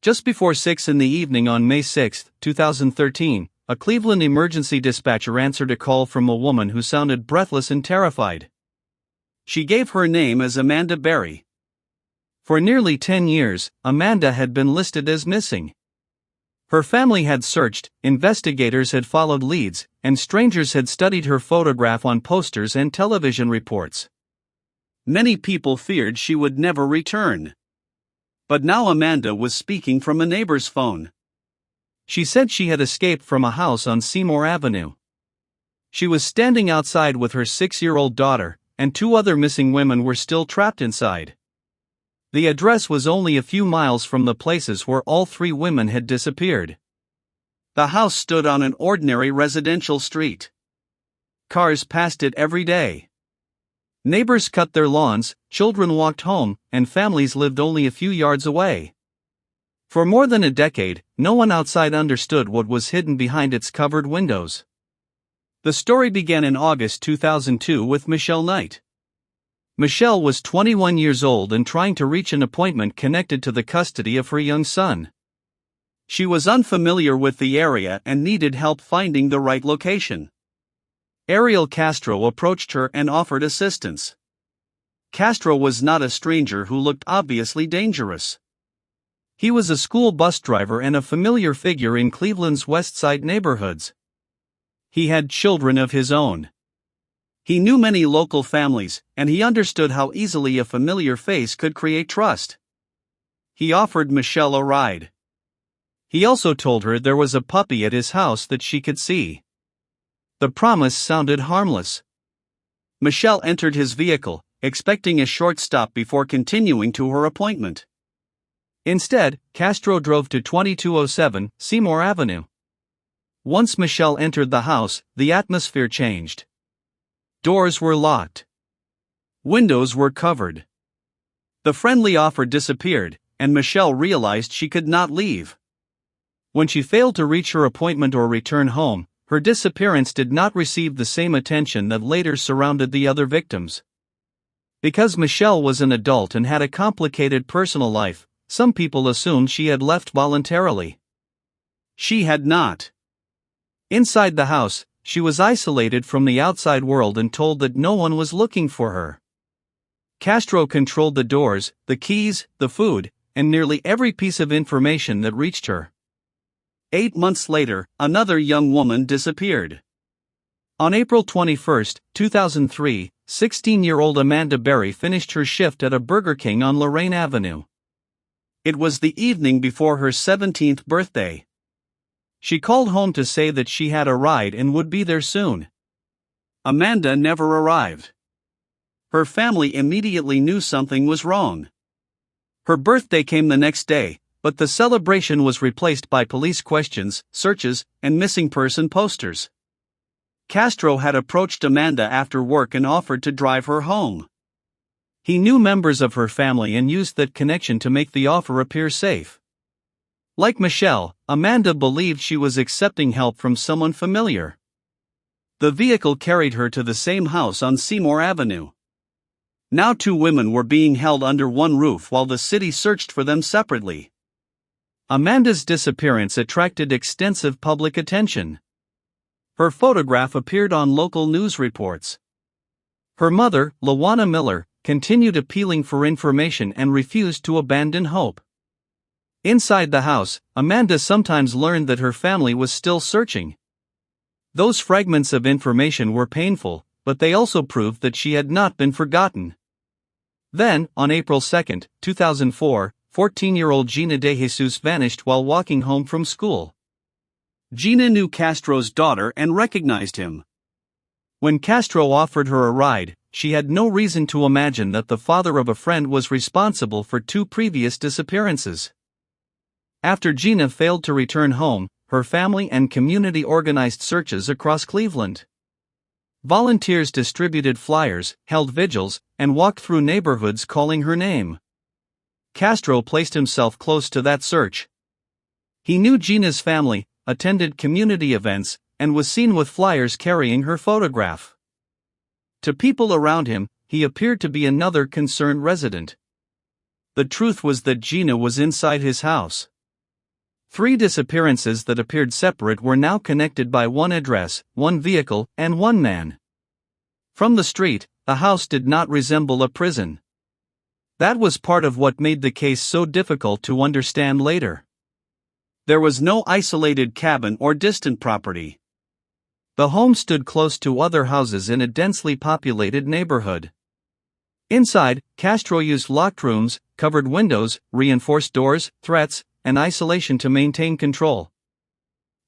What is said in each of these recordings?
Just before 6 in the evening on May 6, 2013, a Cleveland emergency dispatcher answered a call from a woman who sounded breathless and terrified. She gave her name as Amanda Berry. For nearly 10 years, Amanda had been listed as missing. Her family had searched, investigators had followed leads, and strangers had studied her photograph on posters and television reports. Many people feared she would never return. But now Amanda was speaking from a neighbor's phone. She said she had escaped from a house on Seymour Avenue. She was standing outside with her 6-year-old daughter, and 2 other missing women were still trapped inside. The address was only a few miles from the places where all 3 women had disappeared. The house stood on an ordinary residential street. Cars passed it every day. Neighbors cut their lawns, children walked home, and families lived only a few yards away. For more than a decade, no one outside understood what was hidden behind its covered windows. The story began in August 2002 with Michelle Knight. Michelle was 21 years old and trying to reach an appointment connected to the custody of her young son. She was unfamiliar with the area and needed help finding the right location. Ariel Castro approached her and offered assistance. Castro was not a stranger who looked obviously dangerous. He was a school bus driver and a familiar figure in Cleveland's West Side neighborhoods. He had children of his own. He knew many local families, and he understood how easily a familiar face could create trust. He offered Michelle a ride. He also told her there was a puppy at his house that she could see. The promise sounded harmless. Michelle entered his vehicle, expecting a short stop before continuing to her appointment. Instead, Castro drove to 2207 Seymour Avenue. Once Michelle entered the house, the atmosphere changed. Doors were locked. Windows were covered. The friendly offer disappeared, and Michelle realized she could not leave. When she failed to reach her appointment or return home, her disappearance did not receive the same attention that later surrounded the other victims. Because Michelle was an adult and had a complicated personal life, some people assumed she had left voluntarily. She had not. Inside the house, she was isolated from the outside world and told that no one was looking for her. Castro controlled the doors, the keys, the food, and nearly every piece of information that reached her. 8 months later, another young woman disappeared. On April 21, 2003, 16-year-old Amanda Berry finished her shift at a Burger King on Lorraine Avenue. It was the evening before her 17th birthday. She called home to say that she had a ride and would be there soon. Amanda never arrived. Her family immediately knew something was wrong. Her birthday came the next day, but the celebration was replaced by police questions, searches, and missing person posters. Castro had approached Amanda after work and offered to drive her home. He knew members of her family and used that connection to make the offer appear safe. Like Michelle, Amanda believed she was accepting help from someone familiar. The vehicle carried her to the same house on Seymour Avenue. Now 2 women were being held under one roof while the city searched for them separately. Amanda's disappearance attracted extensive public attention. Her photograph appeared on local news reports. Her mother, Lawana Miller, continued appealing for information and refused to abandon hope. Inside the house, Amanda sometimes learned that her family was still searching. Those fragments of information were painful, but they also proved that she had not been forgotten. Then, on April 2, 2004, 14-year-old Gina DeJesus vanished while walking home from school. Gina knew Castro's daughter and recognized him. When Castro offered her a ride, she had no reason to imagine that the father of a friend was responsible for 2 previous disappearances. After Gina failed to return home, her family and community organized searches across Cleveland. Volunteers distributed flyers, held vigils, and walked through neighborhoods calling her name. Castro placed himself close to that search. He knew Gina's family, attended community events, and was seen with flyers carrying her photograph. To people around him, he appeared to be another concerned resident. The truth was that Gina was inside his house. 3 disappearances that appeared separate were now connected by one address, one vehicle, and one man. From the street, the house did not resemble a prison. That was part of what made the case so difficult to understand later. There was no isolated cabin or distant property. The home stood close to other houses in a densely populated neighborhood. Inside, Castro used locked rooms, covered windows, reinforced doors, threats, and isolation to maintain control.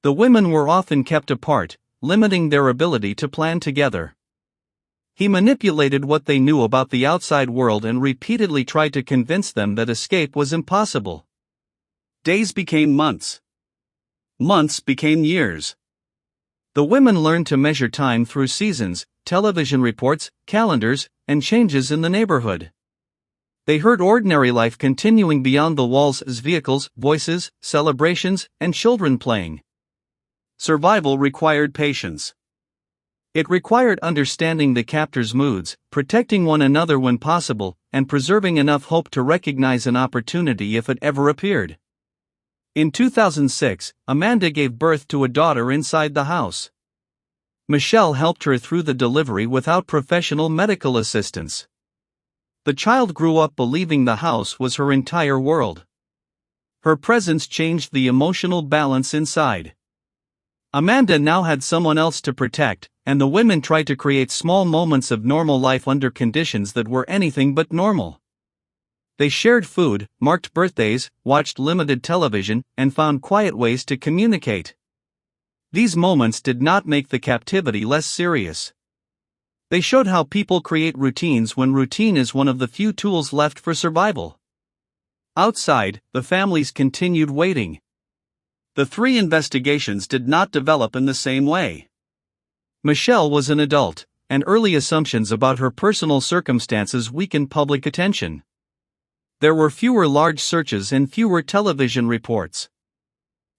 The women were often kept apart, limiting their ability to plan together. He manipulated what they knew about the outside world and repeatedly tried to convince them that escape was impossible. Days became months. Months became years. The women learned to measure time through seasons, television reports, calendars, and changes in the neighborhood. They heard ordinary life continuing beyond the walls as vehicles, voices, celebrations, and children playing. Survival required patience. It required understanding the captors' moods, protecting one another when possible, and preserving enough hope to recognize an opportunity if it ever appeared. In 2006, Amanda gave birth to a daughter inside the house. Michelle helped her through the delivery without professional medical assistance. The child grew up believing the house was her entire world. Her presence changed the emotional balance inside. Amanda now had someone else to protect, and the women tried to create small moments of normal life under conditions that were anything but normal. They shared food, marked birthdays, watched limited television, and found quiet ways to communicate. These moments did not make the captivity less serious. They showed how people create routines when routine is one of the few tools left for survival. Outside, the families continued waiting. The 3 investigations did not develop in the same way. Michelle was an adult, and early assumptions about her personal circumstances weakened public attention. There were fewer large searches and fewer television reports.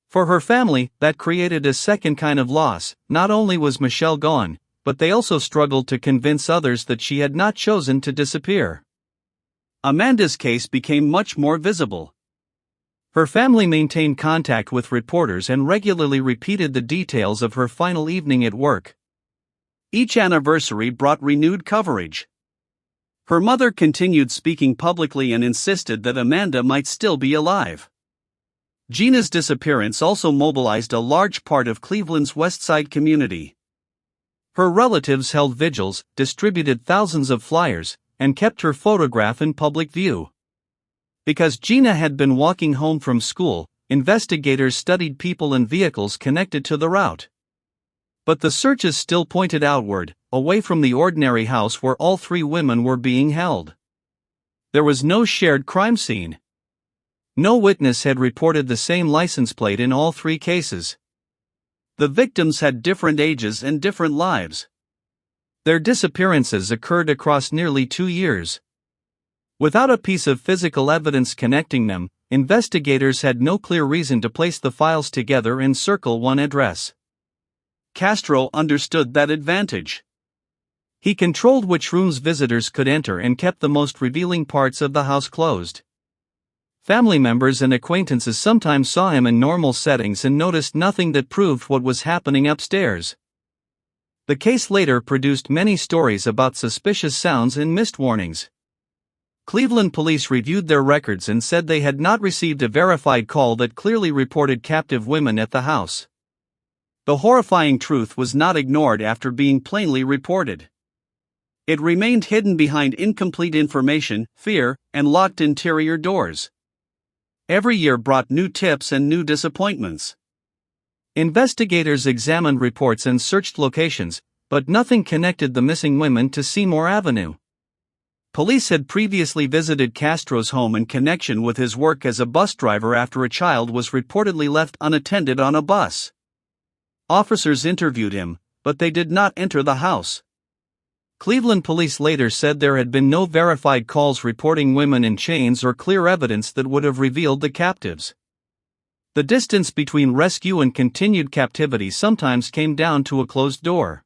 For her family, that created a second kind of loss. Not only was Michelle gone, but they also struggled to convince others that she had not chosen to disappear. Amanda's case became much more visible. Her family maintained contact with reporters and regularly repeated the details of her final evening at work. Each anniversary brought renewed coverage. Her mother continued speaking publicly and insisted that Amanda might still be alive. Gina's disappearance also mobilized a large part of Cleveland's West Side community. Her relatives held vigils, distributed thousands of flyers, and kept her photograph in public view. Because Gina had been walking home from school, investigators studied people and vehicles connected to the route. But the searches still pointed outward, away from the ordinary house where all 3 women were being held. There was no shared crime scene. No witness had reported the same license plate in all 3 cases. The victims had different ages and different lives. Their disappearances occurred across nearly 2 years. Without a piece of physical evidence connecting them, investigators had no clear reason to place the files together and circle one address. Castro understood that advantage. He controlled which rooms visitors could enter and kept the most revealing parts of the house closed. Family members and acquaintances sometimes saw him in normal settings and noticed nothing that proved what was happening upstairs. The case later produced many stories about suspicious sounds and missed warnings. Cleveland police reviewed their records and said they had not received a verified call that clearly reported captive women at the house. The horrifying truth was not ignored after being plainly reported. It remained hidden behind incomplete information, fear, and locked interior doors. Every year brought new tips and new disappointments. Investigators examined reports and searched locations, but nothing connected the missing women to Seymour Avenue. Police had previously visited Castro's home in connection with his work as a bus driver after a child was reportedly left unattended on a bus. Officers interviewed him, but they did not enter the house. Cleveland police later said there had been no verified calls reporting women in chains or clear evidence that would have revealed the captives. The distance between rescue and continued captivity sometimes came down to a closed door.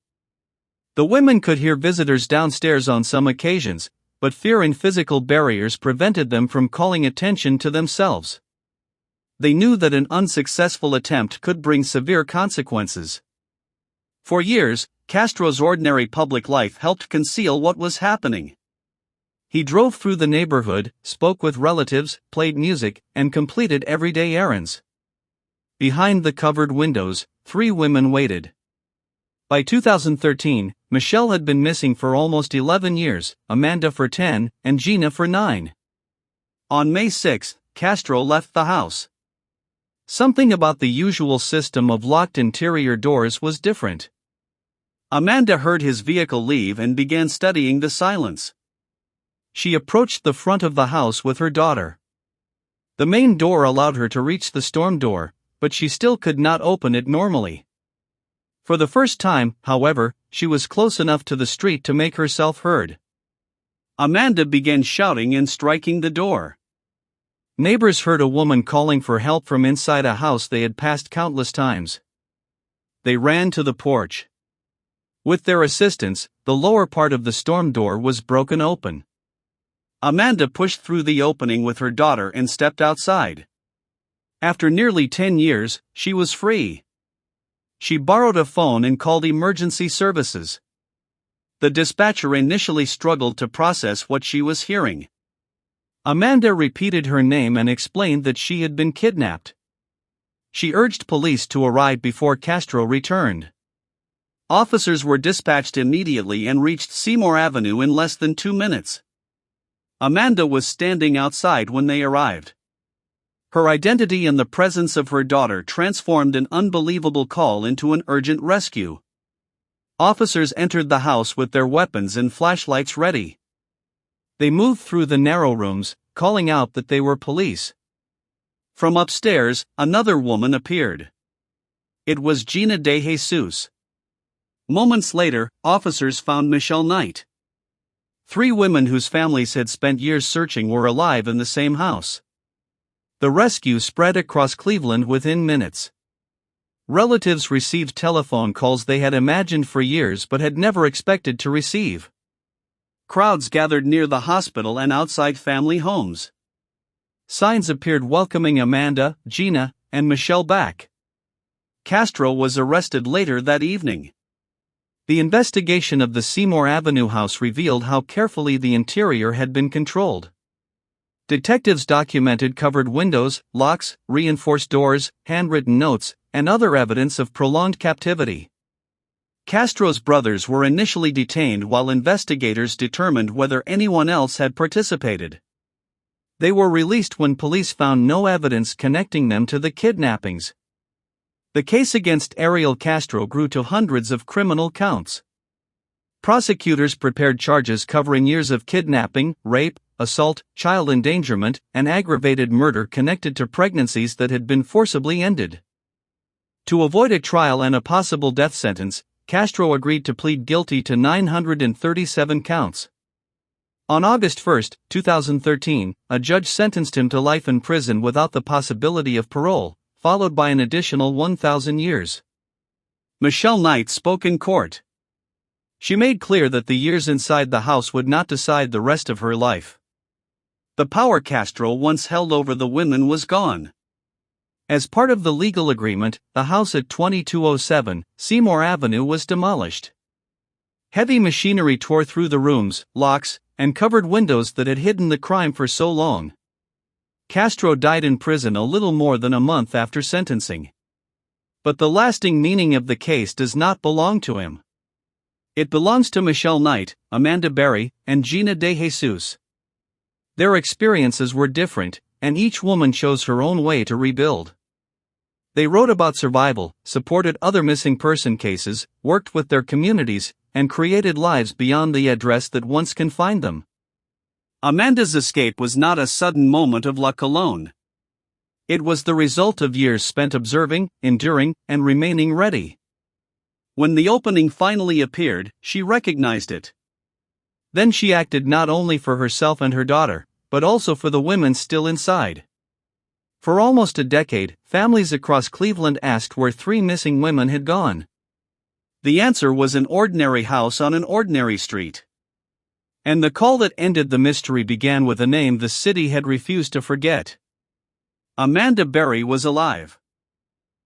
The women could hear visitors downstairs on some occasions, but fear and physical barriers prevented them from calling attention to themselves. they knew that an unsuccessful attempt could bring severe consequences. For years, Castro's ordinary public life helped conceal what was happening. He drove through the neighborhood, spoke with relatives, played music, and completed everyday errands. Behind the covered windows, 3 women waited. By 2013, Michelle had been missing for almost 11 years, Amanda for 10, and Gina for 9. On May 6, Castro left the house. Something about the usual system of locked interior doors was different. Amanda heard his vehicle leave and began studying the silence. She approached the front of the house with her daughter. The main door allowed her to reach the storm door, but she still could not open it normally. For the first time, however, she was close enough to the street to make herself heard. Amanda began shouting and striking the door. Neighbors heard a woman calling for help from inside a house they had passed countless times. They ran to the porch. With their assistance, the lower part of the storm door was broken open. Amanda pushed through the opening with her daughter and stepped outside. After nearly 10 years, she was free. She borrowed a phone and called emergency services. The dispatcher initially struggled to process what she was hearing. Amanda repeated her name and explained that she had been kidnapped. She urged police to arrive before Castro returned. Officers were dispatched immediately and reached Seymour Avenue in less than 2 minutes. Amanda was standing outside when they arrived. Her identity and the presence of her daughter transformed an unbelievable call into an urgent rescue. Officers entered the house with their weapons and flashlights ready. They moved through the narrow rooms, calling out that they were police. From upstairs, another woman appeared. It was Gina DeJesus. Moments later, officers found Michelle Knight. 3 women whose families had spent years searching were alive in the same house. The rescue spread across Cleveland within minutes. Relatives received telephone calls they had imagined for years but had never expected to receive. Crowds gathered near the hospital and outside family homes. Signs appeared welcoming Amanda, Gina, and Michelle back. Castro was arrested later that evening. The investigation of the Seymour Avenue house revealed how carefully the interior had been controlled. Detectives documented covered windows, locks, reinforced doors, handwritten notes, and other evidence of prolonged captivity. Castro's brothers were initially detained while investigators determined whether anyone else had participated. They were released when police found no evidence connecting them to the kidnappings. The case against Ariel Castro grew to hundreds of criminal counts. Prosecutors prepared charges covering years of kidnapping, rape, assault, child endangerment, and aggravated murder connected to pregnancies that had been forcibly ended. To avoid a trial and a possible death sentence, Castro agreed to plead guilty to 937 counts. On August 1, 2013, a judge sentenced him to life in prison without the possibility of parole, followed by an additional 1,000 years. Michelle Knight spoke in court. She made clear that the years inside the house would not decide the rest of her life. The power Castro once held over the women was gone. As part of the legal agreement, the house at 2207 Seymour Avenue was demolished. Heavy machinery tore through the rooms, locks, and covered windows that had hidden the crime for so long. Castro died in prison a little more than a month after sentencing. But the lasting meaning of the case does not belong to him. It belongs to Michelle Knight, Amanda Berry, and Gina DeJesus. Their experiences were different, and each woman chose her own way to rebuild. They wrote about survival, supported other missing person cases, worked with their communities, and created lives beyond the address that once confined them. Amanda's escape was not a sudden moment of luck alone. It was the result of years spent observing, enduring, and remaining ready. When the opening finally appeared, she recognized it. Then she acted not only for herself and her daughter, but also for the women still inside. For almost a decade, families across Cleveland asked where 3 missing women had gone. The answer was an ordinary house on an ordinary street. And the call that ended the mystery began with a name the city had refused to forget. Amanda Berry was alive.